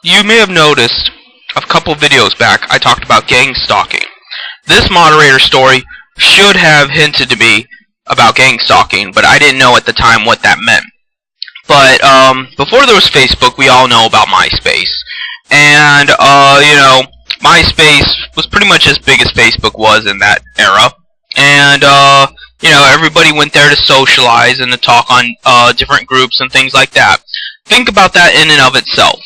you may have noticed a couple videos back I talked about gang stalking. This moderator story should have hinted to me about gang stalking, but I didn't know at the time what that meant. But before there was Facebook, we all know about Myspace. And, Myspace was pretty much as big as Facebook was in that era. And, everybody went there to socialize and to talk on different groups and things like that. Think about that in and of itself.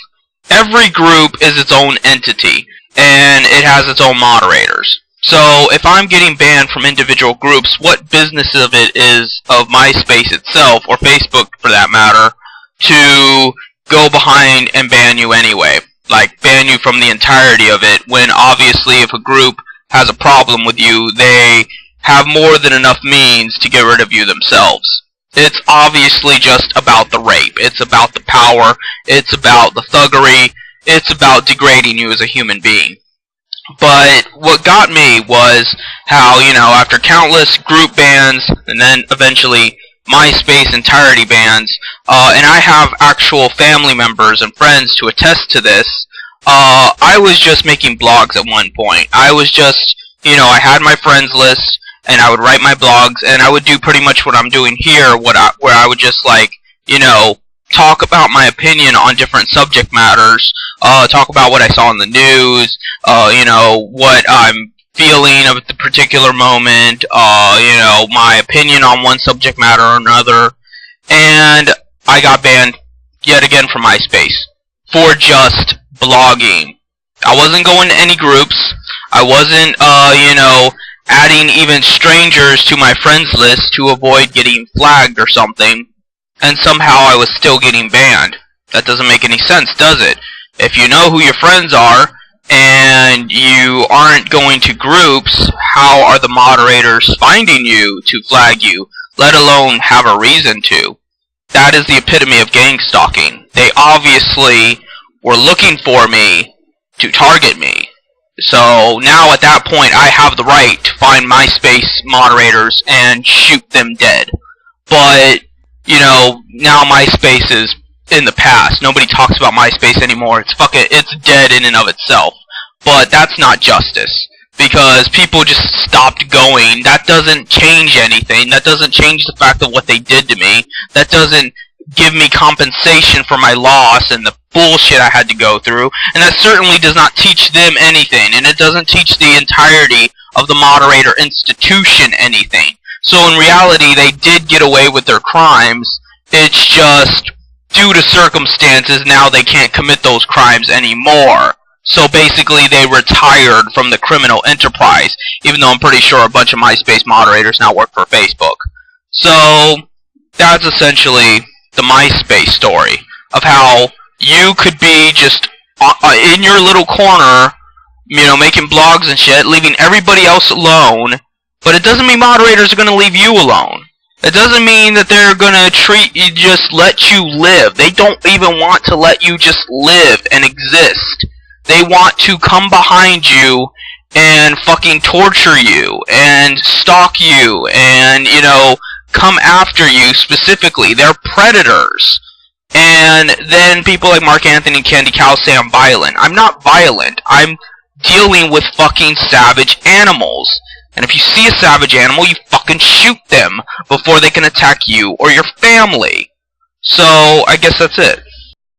Every group is its own entity, and it has its own moderators. So, if I'm getting banned from individual groups, what business of it is of MySpace itself, or Facebook for that matter, to go behind and ban you anyway? Like, ban you from the entirety of it, when obviously if a group has a problem with you, they have more than enough means to get rid of you themselves. It's obviously just about the rape. It's about the power. It's about the thuggery. It's about degrading you as a human being. But what got me was how, after countless group bans, and then eventually MySpace entirety bans, and I have actual family members and friends to attest to this, I was just making blogs at one point. I was just, I had my friends list, and I would write my blogs, and I would do pretty much what I'm doing here, where I would just, talk about my opinion on different subject matters, talk about what I saw in the news, what I'm feeling at the particular moment, my opinion on one subject matter or another, and I got banned yet again from MySpace for just blogging. I wasn't going to any groups. I wasn't, adding even strangers to my friends list to avoid getting flagged or something, and somehow I was still getting banned. That doesn't make any sense, does it? If you know who your friends are, and you aren't going to groups, how are the moderators finding you to flag you, let alone have a reason to? That is the epitome of gang stalking. They obviously were looking for me to target me. So now at that point I have the right to find MySpace moderators and shoot them dead. But, now MySpace is in the past. Nobody talks about MySpace anymore. It's dead in and of itself. But that's not justice, because people just stopped going. That doesn't change anything. That doesn't change the fact of what they did to me. That doesn't give me compensation for my loss and the bullshit I had to go through. And that certainly does not teach them anything. And it doesn't teach the entirety of the moderator institution anything. So in reality, they did get away with their crimes. It's just, due to circumstances, now they can't commit those crimes anymore. So basically, they retired from the criminal enterprise, even though I'm pretty sure a bunch of MySpace moderators now work for Facebook. So, that's essentially the MySpace story of how you could be just in your little corner, making blogs and shit, leaving everybody else alone, but it doesn't mean moderators are going to leave you alone. It doesn't mean that they're going to just let you live. They don't even want to let you just live and exist. They want to come behind you and fucking torture you and stalk you and, come after you specifically. They're predators. And then people like Mark Anthony and Candy Cow say I'm violent. I'm not violent. I'm dealing with fucking savage animals. And if you see a savage animal, you fucking shoot them before they can attack you or your family. So, I guess that's it.